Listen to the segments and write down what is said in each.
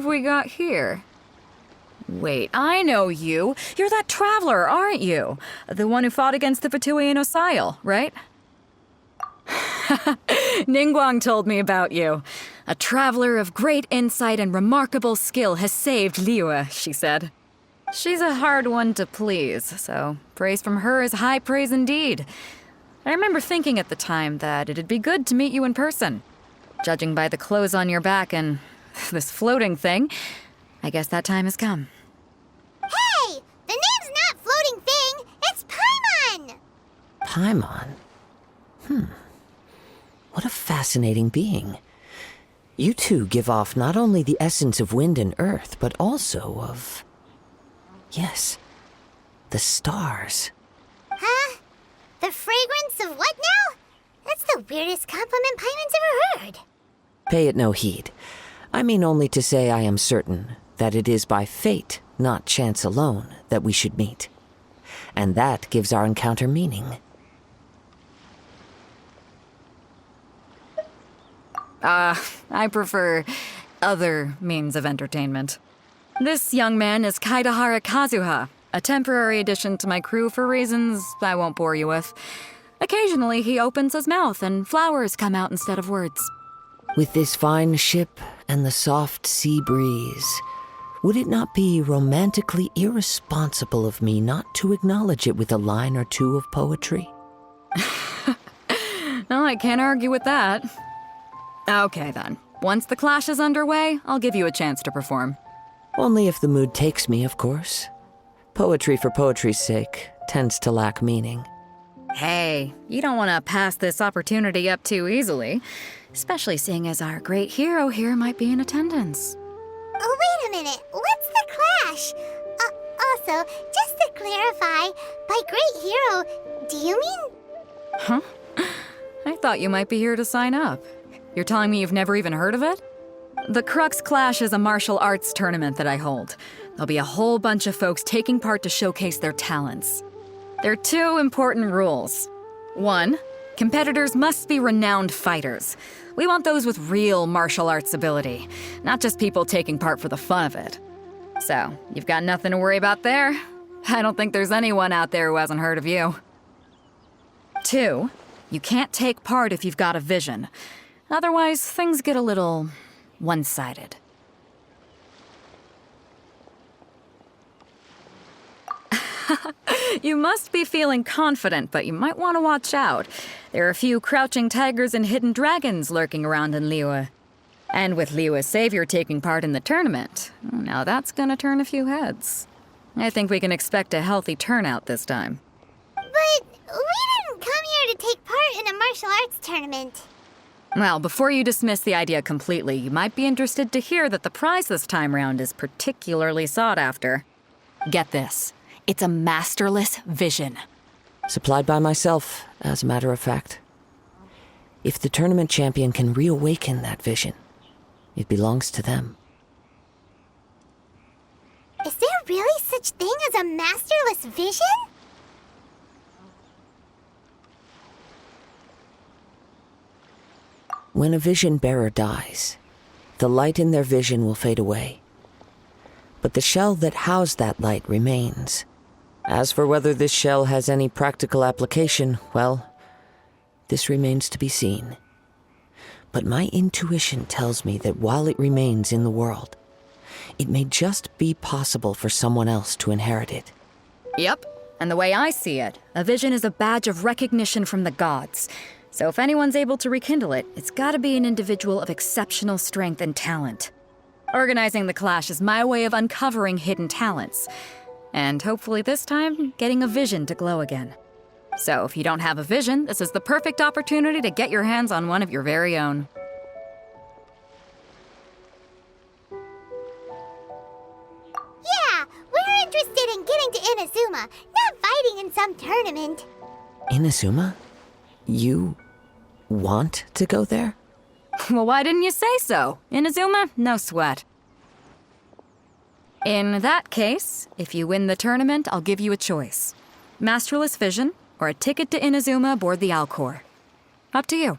have we got here? Wait, I know you. You're that traveler, aren't you? The one who fought against the Patuian Osile, right? Ningguang told me about you. A traveler of great insight and remarkable skill has saved Liyue, she said. She's a hard one to please, so praise from her is high praise indeed. I remember thinking at the time that it'd be good to meet you in person. Judging by the clothes on your back and this floating thing, I guess that time has come. Hey! The name's not Floating Thing, it's Paimon! Paimon? What a fascinating being. You two give off not only the essence of wind and earth, but also of... yes, the stars. Huh? The fragrance of what now? That's the weirdest compliment Paimon's ever heard. Pay it no heed. I mean only to say I am certain that it is by fate, not chance alone, that we should meet. And that gives our encounter meaning. I prefer other means of entertainment. This young man is Kaidahara Kazuha, a temporary addition to my crew for reasons I won't bore you with. Occasionally, he opens his mouth and flowers come out instead of words. With this fine ship and the soft sea breeze, would it not be romantically irresponsible of me not to acknowledge it with a line or two of poetry? No, I can't argue with that. Okay then. Once the clash is underway, I'll give you a chance to perform. Only if the mood takes me, of course. Poetry for poetry's sake tends to lack meaning. Hey, you don't want to pass this opportunity up too easily, especially seeing as our great hero here might be in attendance. Oh, wait a minute. What's the clash? Also, just to clarify, by great hero, do you mean... Huh? I thought you might be here to sign up. You're telling me you've never even heard of it? The Crux Clash is a martial arts tournament that I hold. There'll be a whole bunch of folks taking part to showcase their talents. There are two important rules. 1, competitors must be renowned fighters. We want those with real martial arts ability, not just people taking part for the fun of it. So, you've got nothing to worry about there. I don't think there's anyone out there who hasn't heard of you. 2, you can't take part if you've got a vision. Otherwise, things get a little one-sided. You must be feeling confident, but you might want to watch out. There are a few crouching tigers and hidden dragons lurking around in Liyue. And with Liyue's savior taking part in the tournament, now that's gonna turn a few heads. I think we can expect a healthy turnout this time. But we didn't come here to take part in a martial arts tournament. Well, before you dismiss the idea completely, you might be interested to hear that the prize this time round is particularly sought after. Get this. It's a masterless vision. Supplied by myself, as a matter of fact. If the tournament champion can reawaken that vision, it belongs to them. Is there really such thing as a masterless vision? When a vision bearer dies, the light in their vision will fade away. But the shell that housed that light remains. As for whether this shell has any practical application, well, this remains to be seen. But my intuition tells me that while it remains in the world, it may just be possible for someone else to inherit it. Yep, and the way I see it, a vision is a badge of recognition from the gods. So if anyone's able to rekindle it, it's gotta be an individual of exceptional strength and talent. Organizing the clash is my way of uncovering hidden talents. And hopefully this time, getting a vision to glow again. So if you don't have a vision, this is the perfect opportunity to get your hands on one of your very own. Yeah, we're interested in getting to Inazuma, not fighting in some tournament. Inazuma? You want to go there? Well, why didn't you say so? Inazuma? No sweat. In that case, if you win the tournament, I'll give you a choice. Masterless Vision, or a ticket to Inazuma aboard the Alcor. Up to you.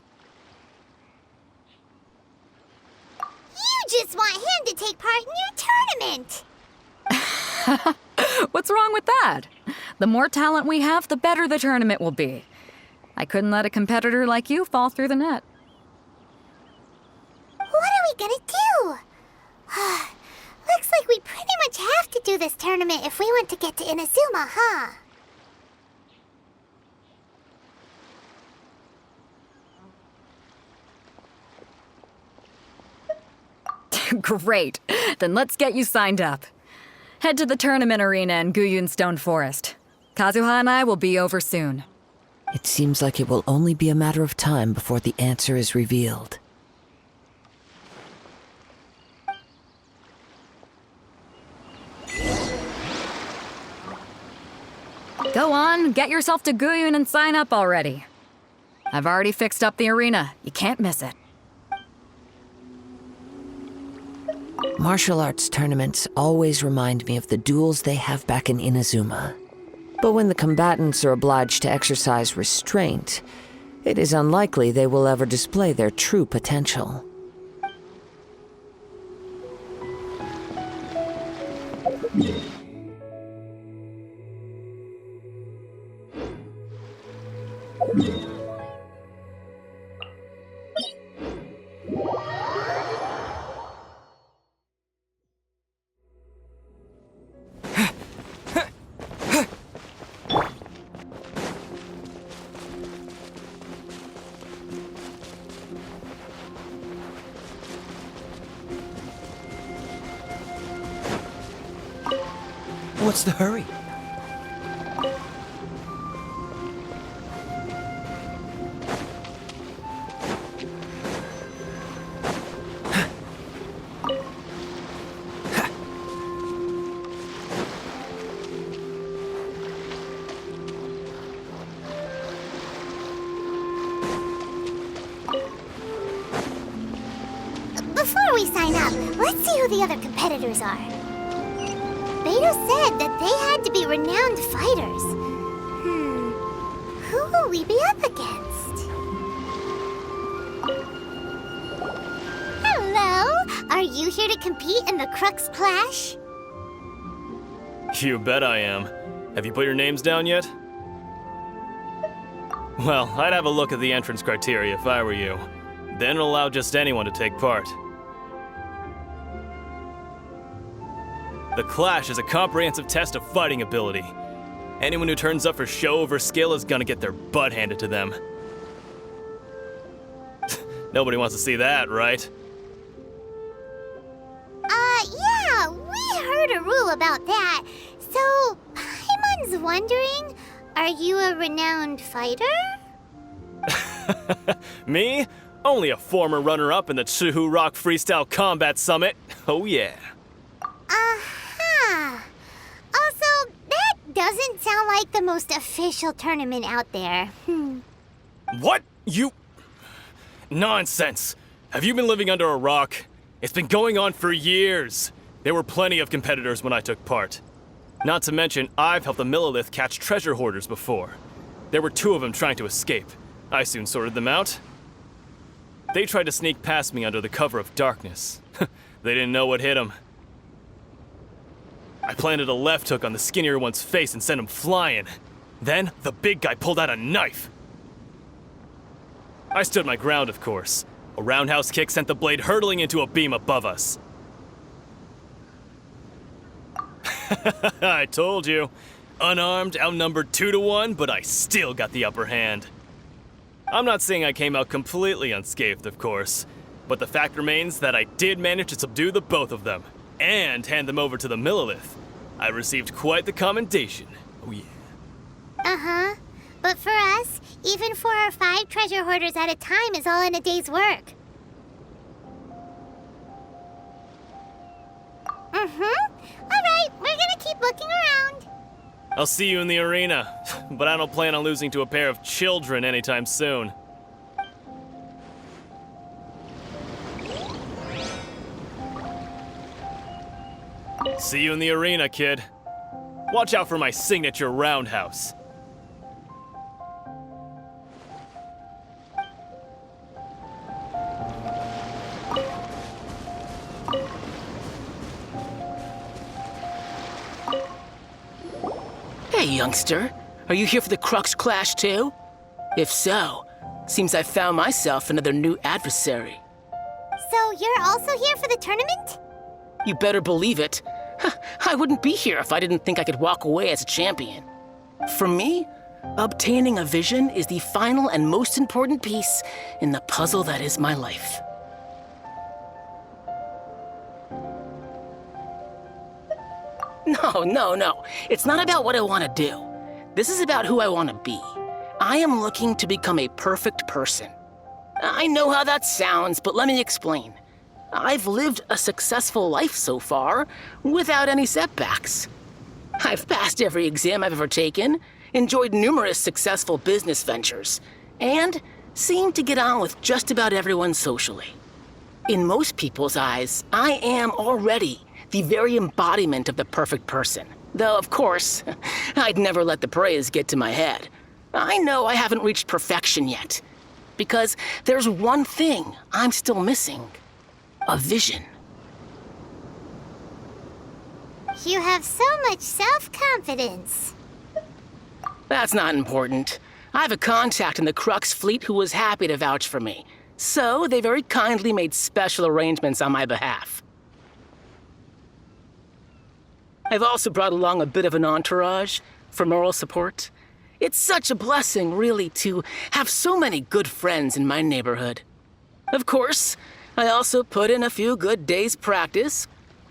You just want to take part in your tournament. What's wrong with that? The more talent we have, the better the tournament will be. I couldn't let a competitor like you fall through the net. What are we gonna do? Looks like we pretty much have to do this tournament if we want to get to Inazuma, huh? Great. Then let's get you signed up. Head to the tournament arena in Guyun Stone Forest. Kazuha and I will be over soon. It seems like it will only be a matter of time before the answer is revealed. Go on, get yourself to Guyun and sign up already. I've already fixed up the arena. You can't miss it. Martial arts tournaments always remind me of the duels they have back in Inazuma. But when the combatants are obliged to exercise restraint, it is unlikely they will ever display their true potential. What's the hurry? Before we sign up, let's see who the other competitors are. Beto said that they had to be renowned fighters. Who will we be up against? Hello? Are you here to compete in the Crux Clash? You bet I am. Have you put your names down yet? Well, I'd have a look at the entrance criteria if I were you. Then allow just anyone to take part. The Clash is a comprehensive test of fighting ability. Anyone who turns up for show over skill is gonna get their butt handed to them. Nobody wants to see that, right? Yeah, we heard a rule about that. So, Paimon's wondering, are you a renowned fighter? Me? Only a former runner-up in the Chuhu Rock Freestyle Combat Summit. Oh yeah. Also, that doesn't sound like the most official tournament out there. What? You... Nonsense. Have you been living under a rock? It's been going on for years. There were plenty of competitors when I took part. Not to mention, I've helped the Millilith catch treasure hoarders before. There were 2 of them trying to escape. I soon sorted them out. They tried to sneak past me under the cover of darkness. They didn't know what hit them. I planted a left hook on the skinnier one's face and sent him flying. Then, the big guy pulled out a knife. I stood my ground, of course. A roundhouse kick sent the blade hurtling into a beam above us. I told you. Unarmed, outnumbered 2-1, but I still got the upper hand. I'm not saying I came out completely unscathed, of course, but the fact remains that I did manage to subdue the both of them, and hand them over to the Millilith. I received quite the commendation. Oh yeah. Uh-huh. But for us, even 4 or 5 treasure hoarders at a time is all in a day's work. Alright, we're gonna keep looking around. I'll see you in the arena, but I don't plan on losing to a pair of children anytime soon. See you in the arena, kid. Watch out for my signature roundhouse. youngster. Are you here for the Crux Clash too? If so, seems I found myself another new adversary. So you're also here for the tournament? You better believe it. I wouldn't be here if I didn't think I could walk away as a champion. For me, obtaining a vision is the final and most important piece in the puzzle that is my life. No. It's not about what I want to do. This is about who I want to be. I am looking to become a perfect person. I know how that sounds, but let me explain. I've lived a successful life so far, without any setbacks. I've passed every exam I've ever taken, enjoyed numerous successful business ventures, and seem to get on with just about everyone socially. In most people's eyes, I am already the very embodiment of the perfect person. Though, of course, I'd never let the praise get to my head. I know I haven't reached perfection yet, because there's one thing I'm still missing. A vision. You have so much self-confidence. That's not important. I have a contact in the Crux fleet who was happy to vouch for me, so they very kindly made special arrangements on my behalf. I've also brought along a bit of an entourage for moral support. It's such a blessing, really, to have so many good friends in my neighborhood. Of course, I also put in a few good days' practice,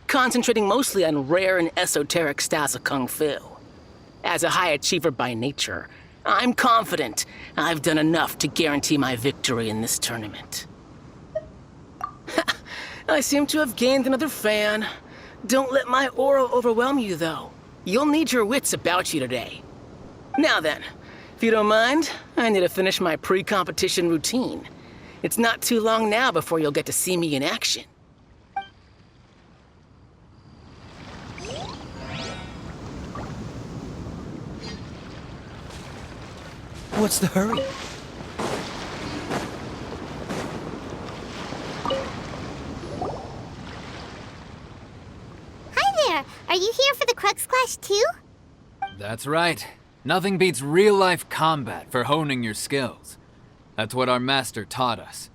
concentrating mostly on rare and esoteric styles of Kung Fu. As a high achiever by nature, I'm confident I've done enough to guarantee my victory in this tournament. I seem to have gained another fan. Don't let my aura overwhelm you, though. You'll need your wits about you today. Now then, if you don't mind, I need to finish my pre-competition routine. It's not too long now before you'll get to see me in action. What's the hurry? Hi there! Are you here for the Crux Clash too? That's right. Nothing beats real-life combat for honing your skills. That's what our master taught us.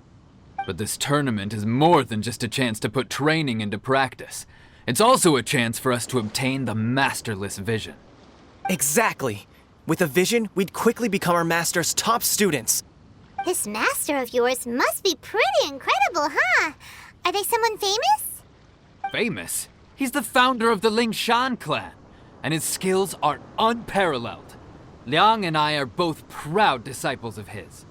But this tournament is more than just a chance to put training into practice. It's also a chance for us to obtain the masterless vision. Exactly. With a vision, we'd quickly become our master's top students. This master of yours must be pretty incredible, huh? Are they someone famous? Famous? He's the founder of the Lingshan clan, and his skills are unparalleled. Liang and I are both proud disciples of his.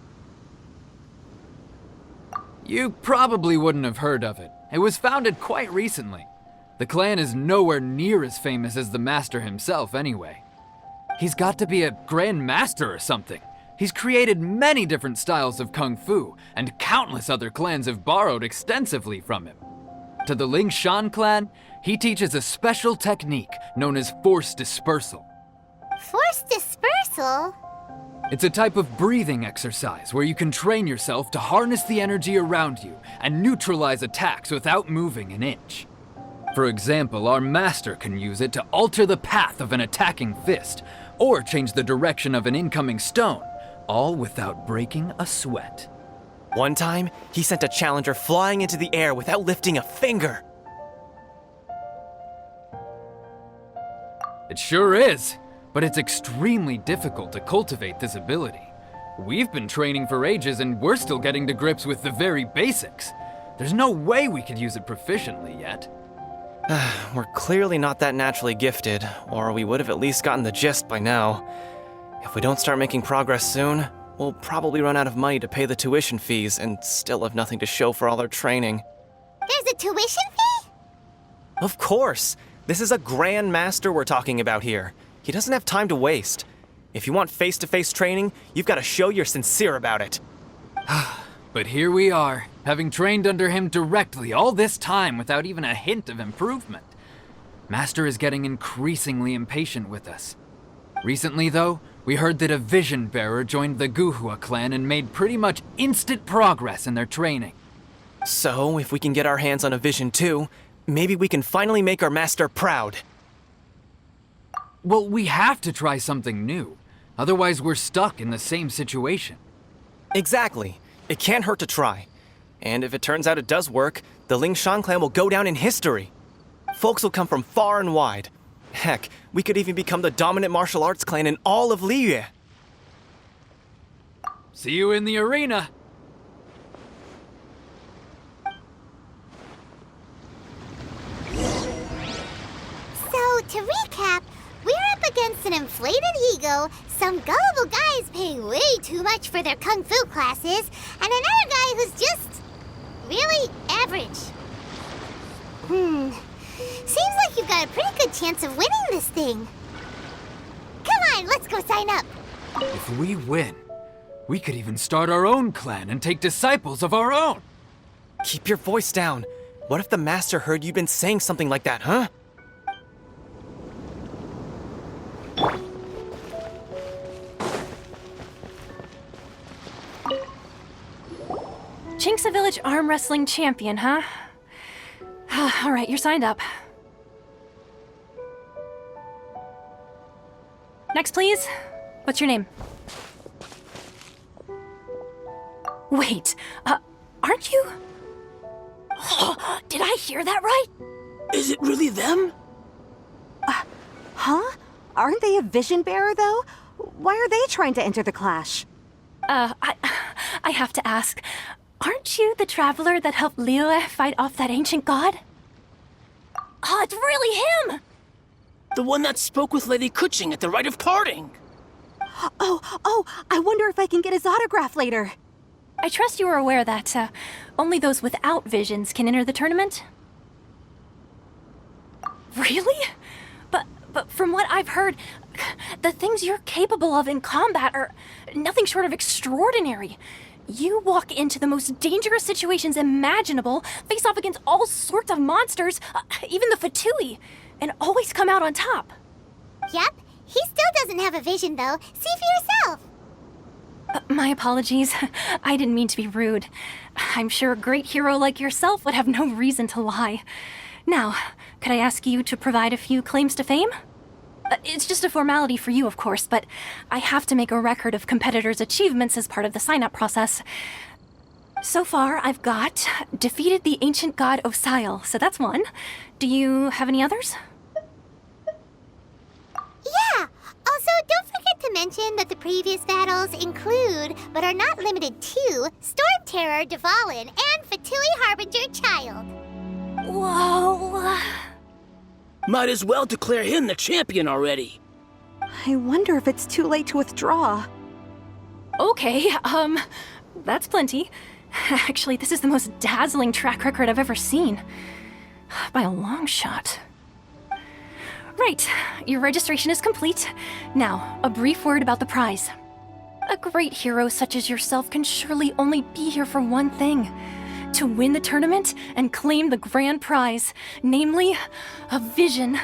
You probably wouldn't have heard of it. It was founded quite recently. The clan is nowhere near as famous as the master himself anyway. He's got to be a grand master or something. He's created many different styles of Kung Fu, and countless other clans have borrowed extensively from him. To the Lingshan clan, he teaches a special technique known as force dispersal. Force dispersal? It's a type of breathing exercise where you can train yourself to harness the energy around you and neutralize attacks without moving an inch. For example, our master can use it to alter the path of an attacking fist, or change the direction of an incoming stone, all without breaking a sweat. One time, he sent a challenger flying into the air without lifting a finger. It sure is, but it's extremely difficult to cultivate this ability. We've been training for ages and we're still getting to grips with the very basics. There's no way we could use it proficiently yet. We're clearly not that naturally gifted, or we would have at least gotten the gist by now. If we don't start making progress soon, we'll probably run out of money to pay the tuition fees and still have nothing to show for all our training. There's a tuition fee? Of course! This is a Grand Master we're talking about here. He doesn't have time to waste. If you want face-to-face training, you've got to show you're sincere about it. But here we are, having trained under him directly all this time without even a hint of improvement. Master is getting increasingly impatient with us. Recently, though, we heard that a vision bearer joined the Guhua clan and made pretty much instant progress in their training. So, if we can get our hands on a vision too, maybe we can finally make our master proud. Well, we have to try something new. Otherwise, we're stuck in the same situation. Exactly. It can't hurt to try. And if it turns out it does work, the Lingshan clan will go down in history. Folks will come from far and wide. Heck, we could even become the dominant martial arts clan in all of Liyue. See you in the arena. So, to recap, we're up against an inflated ego, some gullible guys paying way too much for their kung fu classes, and another guy who's just really average. Seems like you've got a pretty good chance of winning this thing. Come on, let's go sign up. If we win, we could even start our own clan and take disciples of our own. Keep your voice down. What if the master heard you'd been saying something like that, huh? Chinksa Village arm wrestling champion, huh? All right, you're signed up. Next, please. What's your name? Wait, aren't you? Did I hear that right? Is it really them? Huh? Aren't they a vision bearer, though? Why are they trying to enter the clash? I have to ask, aren't you the traveler that helped Liyue fight off that ancient god? Oh, it's really him! The one that spoke with Lady Kuching at the rite of parting. Oh, I wonder if I can get his autograph later. I trust you are aware that only those without visions can enter the tournament? Really? But from what I've heard, the things you're capable of in combat are nothing short of extraordinary. You walk into the most dangerous situations imaginable, face off against all sorts of monsters, even the Fatui, and always come out on top. Yep, he still doesn't have a vision, though. See for yourself. My apologies. I didn't mean to be rude. I'm sure a great hero like yourself would have no reason to lie. Now, could I ask you to provide a few claims to fame? It's just a formality for you, of course, but I have to make a record of competitors' achievements as part of the sign-up process. So far, I've got defeated the ancient god Osile, so that's one. Do you have any others? Yeah! Also, don't forget to mention that the previous battles include, but are not limited to, Storm Terror Dvalin and Fatui Harbinger Child. Whoa! Might as well declare him the champion already. I wonder if it's too late to withdraw. Okay, that's plenty. Actually, this is the most dazzling track record I've ever seen. By a long shot. Right, your registration is complete. Now, a brief word about the prize. A great hero such as yourself can surely only be here for one thing. To win the tournament and claim the grand prize, namely, a vision.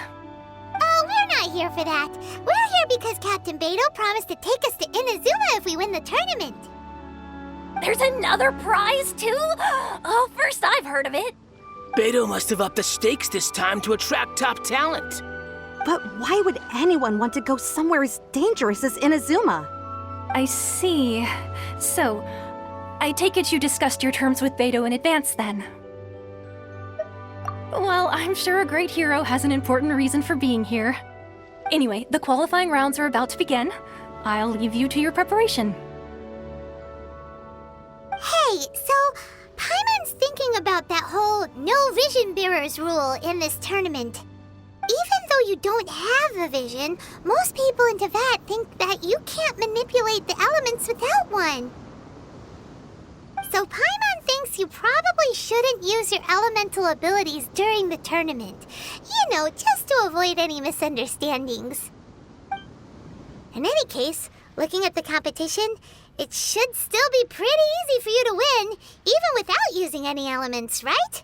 Oh, we're not here for that. We're here because Captain Beto promised to take us to Inazuma if we win the tournament. There's another prize, too? Oh, first I've heard of it. Beto must have upped the stakes this time to attract top talent. But why would anyone want to go somewhere as dangerous as Inazuma? I see. So, I take it you discussed your terms with Beto in advance, then? Well, I'm sure a great hero has an important reason for being here. Anyway, the qualifying rounds are about to begin. I'll leave you to your preparation. Hey, so Paimon's thinking about that whole no vision bearers rule in this tournament. Even though you don't have a vision, most people in Teyvat think that you can't manipulate the elements without one. So Paimon thinks you probably shouldn't use your elemental abilities during the tournament. You know, just to avoid any misunderstandings. In any case, looking at the competition, it should still be pretty easy for you to win, even without using any elements, right?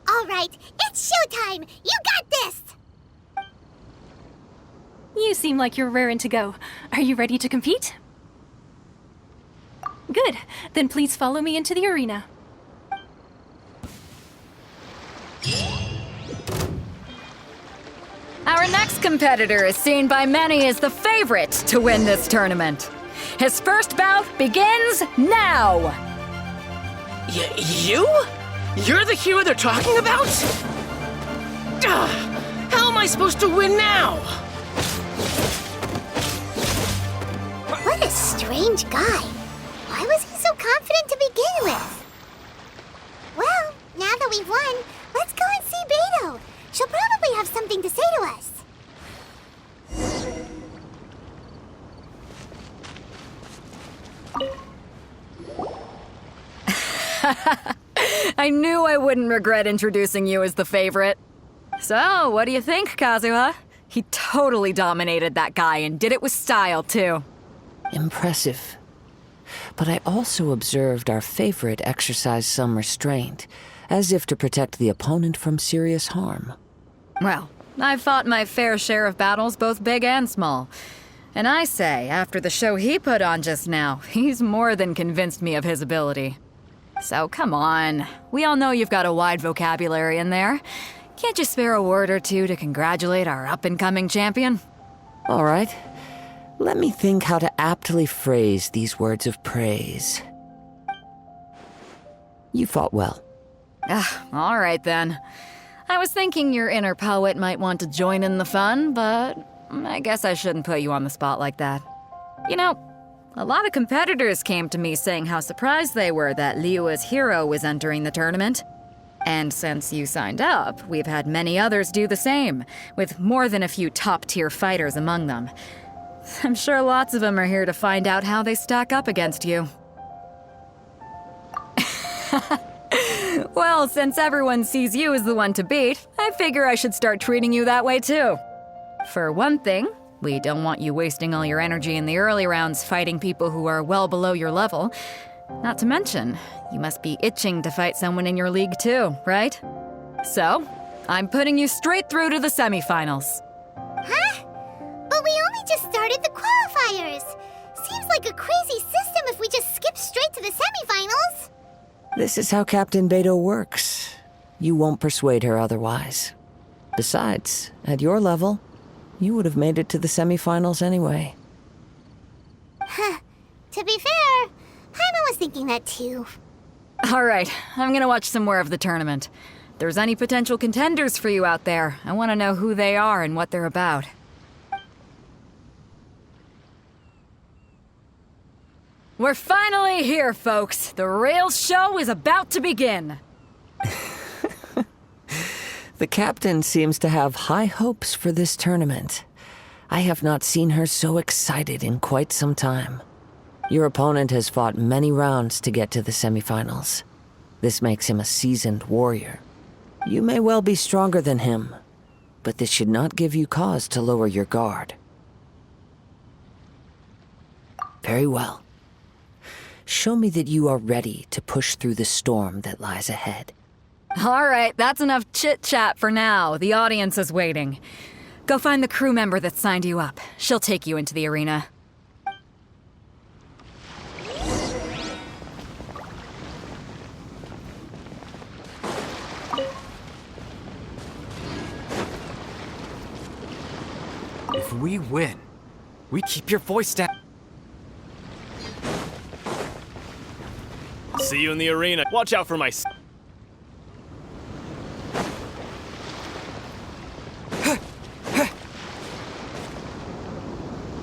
All right, it's showtime! You got this! You seem like you're raring to go. Are you ready to compete? Good. Then please follow me into the arena. Our next competitor is seen by many as the favorite to win this tournament. His first bout begins now! You? You're the hero they're talking about? How am I supposed to win now? What a strange guy. Why was he so confident to begin with? Well, now that we've won, let's go and see Beto. She'll probably have something to say to us. I knew I wouldn't regret introducing you as the favorite. So, what do you think, Kazuha? He totally dominated that guy and did it with style, too. Impressive. But I also observed our favorite exercise some restraint, as if to protect the opponent from serious harm. Well, I've fought my fair share of battles, both big and small. And I say, after the show he put on just now, he's more than convinced me of his ability. So come on, we all know you've got a wide vocabulary in there. Can't you spare a word or two to congratulate our up-and-coming champion? All right. Let me think how to aptly phrase these words of praise. You fought well. All right then. I was thinking your inner poet might want to join in the fun, but I guess I shouldn't put you on the spot like that. You know, a lot of competitors came to me saying how surprised they were that Liyue's hero was entering the tournament. And since you signed up, we've had many others do the same, with more than a few top-tier fighters among them. I'm sure lots of them are here to find out how they stack up against you. Well, since everyone sees you as the one to beat, I figure I should start treating you that way too. For one thing, we don't want you wasting all your energy in the early rounds fighting people who are well below your level. Not to mention, you must be itching to fight someone in your league too, right? So, I'm putting you straight through to the semifinals. Huh? But we only just started the qualifiers. Seems like a crazy system if we just skip straight to the semifinals. This is how Captain Beto works. You won't persuade her otherwise. Besides, at your level, you would have made it to the semifinals anyway. Huh. To be fair, Paimon was thinking that too. All right, I'm gonna watch some more of the tournament. If there's any potential contenders for you out there, I want to know who they are and what they're about. We're finally here, folks. The real show is about to begin. The captain seems to have high hopes for this tournament. I have not seen her so excited in quite some time. Your opponent has fought many rounds to get to the semifinals. This makes him a seasoned warrior. You may well be stronger than him, but this should not give you cause to lower your guard. Very well. Show me that you are ready to push through the storm that lies ahead. All right, that's enough chit-chat for now. The audience is waiting. Go find the crew member that signed you up. She'll take you into the arena. If we win, we keep your voice down. See you in the arena. Watch out for my...